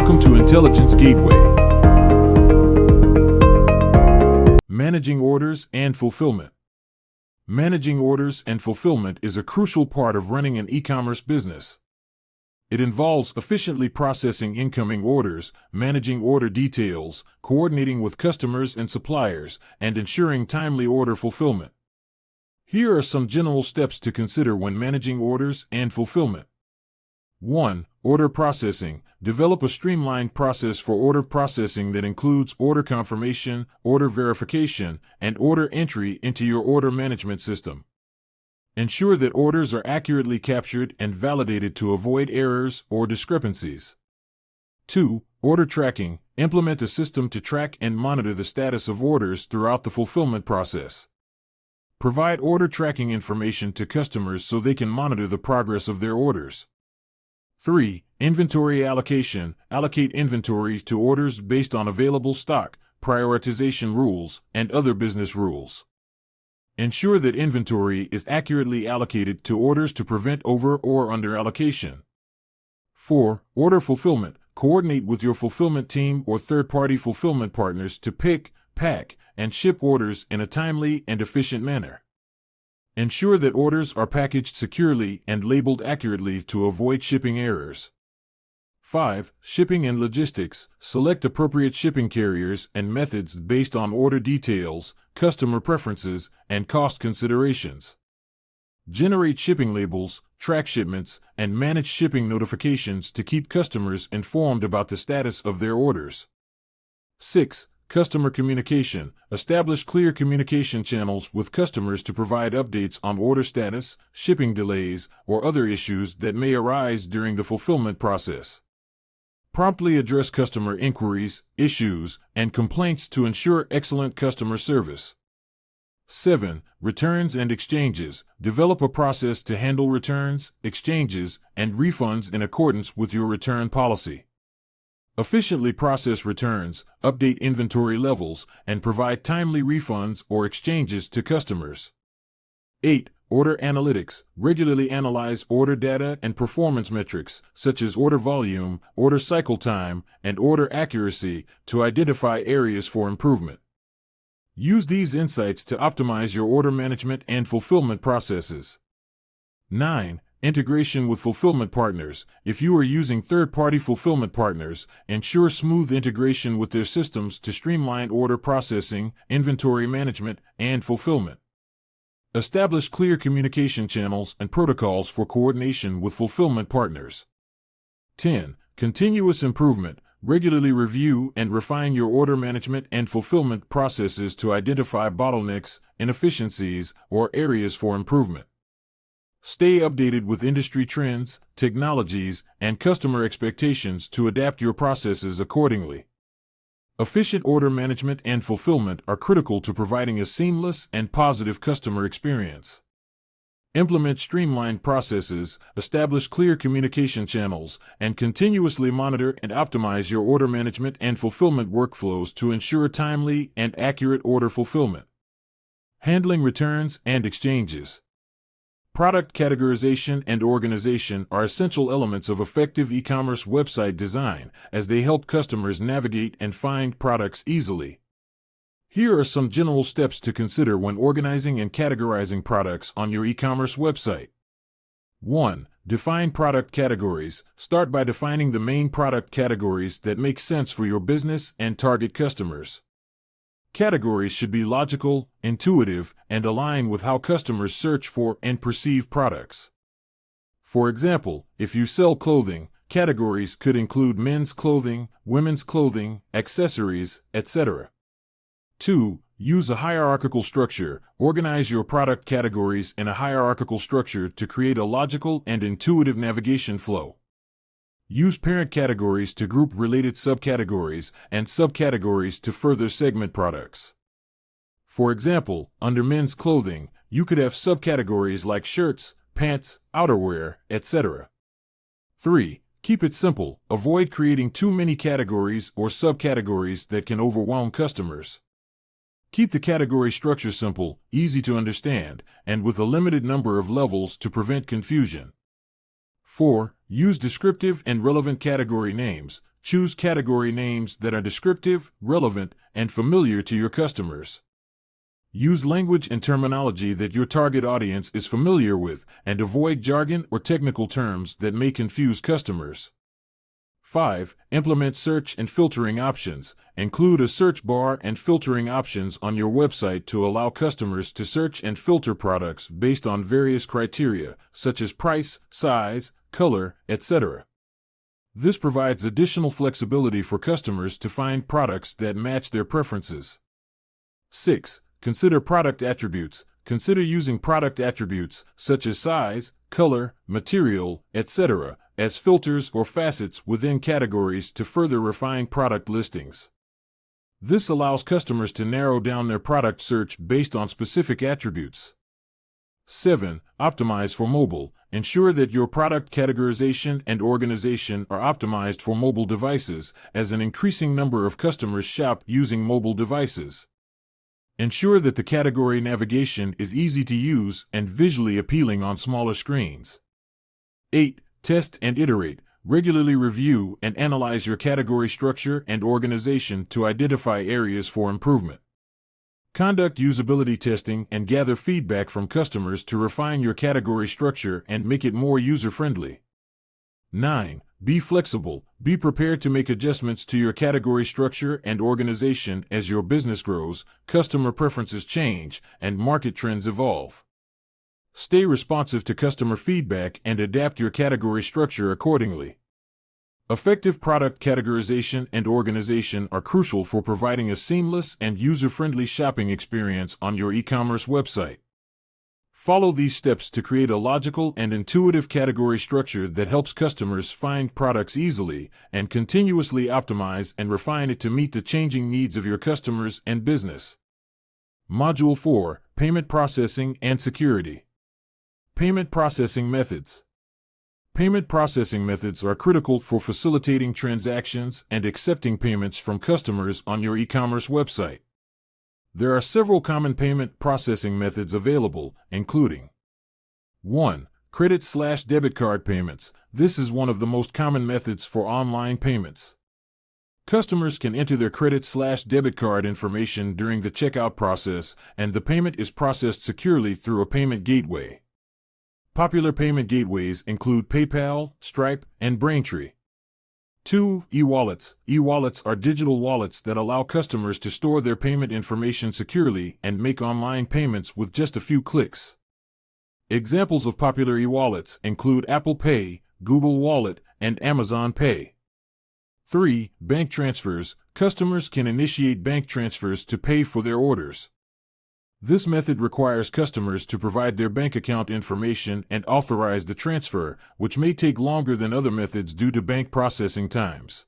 Welcome to Intelligence Gateway. Managing orders and fulfillment. Managing orders and fulfillment is a crucial part of running an e-commerce business. It involves efficiently processing incoming orders, managing order details, coordinating with customers and suppliers, and ensuring timely order fulfillment. Here are some general steps to consider when managing orders and fulfillment. 1. Order processing. Develop a streamlined process for order processing that includes order confirmation, order verification, and order entry into your order management system. Ensure that orders are accurately captured and validated to avoid errors or discrepancies. 2. Order tracking. Implement a system to track and monitor the status of orders throughout the fulfillment process. Provide order tracking information to customers so they can monitor the progress of their orders. 3. Inventory allocation. Allocate inventory to orders based on available stock, prioritization rules, and other business rules. Ensure that inventory is accurately allocated to orders to prevent over or under allocation. 4. Order fulfillment. Coordinate with your fulfillment team or third-party fulfillment partners to pick, pack, and ship orders in a timely and efficient manner. Ensure that orders are packaged securely and labeled accurately to avoid shipping errors. 5. Shipping and logistics. Select appropriate shipping carriers and methods based on order details, customer preferences, and cost considerations. Generate shipping labels, track shipments, and manage shipping notifications to keep customers informed about the status of their orders. 6. Customer communication. Establish clear communication channels with customers to provide updates on order status, shipping delays, or other issues that may arise during the fulfillment process. Promptly address customer inquiries, issues, and complaints to ensure excellent customer service. 7. Returns and exchanges. Develop a process to handle returns, exchanges, and refunds in accordance with your return policy. Efficiently process returns, update inventory levels, and provide timely refunds or exchanges to customers. 8. Order analytics. Regularly analyze order data and performance metrics, such as order volume, order cycle time, and order accuracy, to identify areas for improvement. Use these insights to optimize your order management and fulfillment processes. 9. Integration with fulfillment partners. If you are using third-party fulfillment partners, ensure smooth integration with their systems to streamline order processing, inventory management, and fulfillment. Establish clear communication channels and protocols for coordination with fulfillment partners. 10. Continuous improvement. Regularly review and refine your order management and fulfillment processes to identify bottlenecks, inefficiencies, or areas for improvement. Stay updated with industry trends, technologies, and customer expectations to adapt your processes accordingly. Efficient order management and fulfillment are critical to providing a seamless and positive customer experience. Implement streamlined processes, establish clear communication channels, and continuously monitor and optimize your order management and fulfillment workflows to ensure timely and accurate order fulfillment. Handling returns and exchanges. Product categorization and organization are essential elements of effective e-commerce website design, as they help customers navigate and find products easily. Here are some general steps to consider when organizing and categorizing products on your e-commerce website. 1. Define product categories. Start by defining the main product categories that make sense for your business and target customers. Categories should be logical, intuitive, and align with how customers search for and perceive products. For example, if you sell clothing, categories could include men's clothing, women's clothing, accessories, etc. 2. Use a hierarchical structure. Organize your product categories in a hierarchical structure to create a logical and intuitive navigation flow. Use parent categories to group related subcategories and subcategories to further segment products. For example, under men's clothing, you could have subcategories like shirts, pants, outerwear, etc. 3. Keep it simple. Avoid creating too many categories or subcategories that can overwhelm customers. Keep the category structure simple, easy to understand, and with a limited number of levels to prevent confusion. 4. Use descriptive and relevant category names. Choose category names that are descriptive, relevant, and familiar to your customers. Use language and terminology that your target audience is familiar with, and avoid jargon or technical terms that may confuse customers. 5. Implement search and filtering options. Include a search bar and filtering options on your website to allow customers to search and filter products based on various criteria, such as price, size, color, etc. This provides additional flexibility for customers to find products that match their preferences. 6. Consider product attributes. Consider using product attributes, such as size, color, material, etc., as filters or facets within categories to further refine product listings. This allows customers to narrow down their product search based on specific attributes. 7. Optimize for mobile. Ensure that your product categorization and organization are optimized for mobile devices, as an increasing number of customers shop using mobile devices. Ensure that the category navigation is easy to use and visually appealing on smaller screens. 8. Test and iterate. Regularly review and analyze your category structure and organization to identify areas for improvement. Conduct usability testing and gather feedback from customers to refine your category structure and make it more user-friendly. 9. Be flexible. Be prepared to make adjustments to your category structure and organization as your business grows, customer preferences change, and market trends evolve. Stay responsive to customer feedback and adapt your category structure accordingly. Effective product categorization and organization are crucial for providing a seamless and user-friendly shopping experience on your e-commerce website. Follow these steps to create a logical and intuitive category structure that helps customers find products easily and continuously optimize and refine it to meet the changing needs of your customers and business. Module 4: Payment Processing and Security. Payment processing methods. Payment processing methods are critical for facilitating transactions and accepting payments from customers on your e-commerce website. There are several common payment processing methods available, including 1. Credit/debit card payments. This is one of the most common methods for online payments. Customers can enter their credit/debit card information during the checkout process, and the payment is processed securely through a payment gateway. Popular payment gateways include PayPal, Stripe, and Braintree. 2. E-wallets. E-wallets are digital wallets that allow customers to store their payment information securely and make online payments with just a few clicks. Examples of popular e-wallets include Apple Pay, Google Wallet, and Amazon Pay. 3. Bank transfers. Customers can initiate bank transfers to pay for their orders. This method requires customers to provide their bank account information and authorize the transfer, which may take longer than other methods due to bank processing times.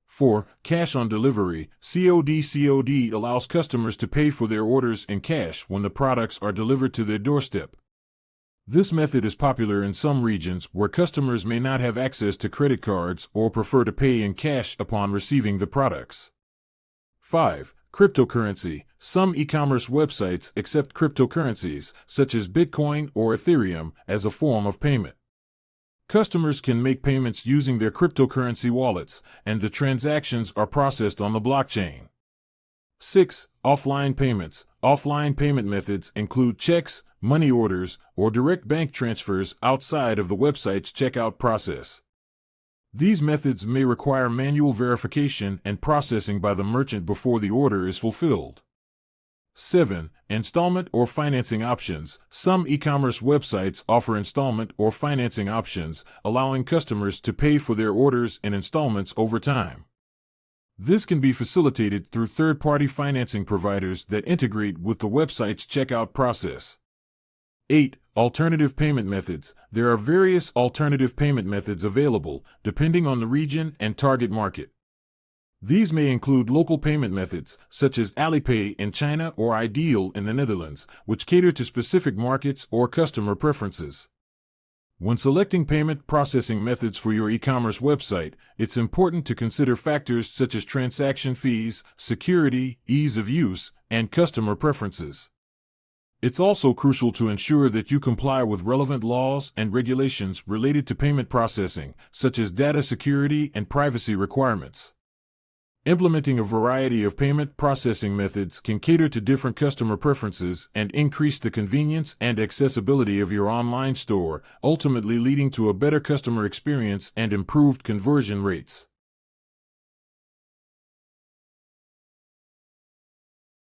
4. Cash on delivery. COD. COD allows customers to pay for their orders in cash when the products are delivered to their doorstep. This method is popular in some regions where customers may not have access to credit cards or prefer to pay in cash upon receiving the products. 5. Cryptocurrency. Some e-commerce websites accept cryptocurrencies, such as Bitcoin or Ethereum, as a form of payment. Customers can make payments using their cryptocurrency wallets, and the transactions are processed on the blockchain. 6. Offline payments. Offline payment methods include checks, money orders, or direct bank transfers outside of the website's checkout process. These methods may require manual verification and processing by the merchant before the order is fulfilled. 7. Installment or financing options. Some e-commerce websites offer installment or financing options, allowing customers to pay for their orders in installments over time. This can be facilitated through third-party financing providers that integrate with the website's checkout process. 8. Alternative payment methods. There are various alternative payment methods available, depending on the region and target market. These may include local payment methods, such as Alipay in China or Ideal in the Netherlands, which cater to specific markets or customer preferences. When selecting payment processing methods for your e-commerce website, it's important to consider factors such as transaction fees, security, ease of use, and customer preferences. It's also crucial to ensure that you comply with relevant laws and regulations related to payment processing, such as data security and privacy requirements. Implementing a variety of payment processing methods can cater to different customer preferences and increase the convenience and accessibility of your online store, ultimately leading to a better customer experience and improved conversion rates.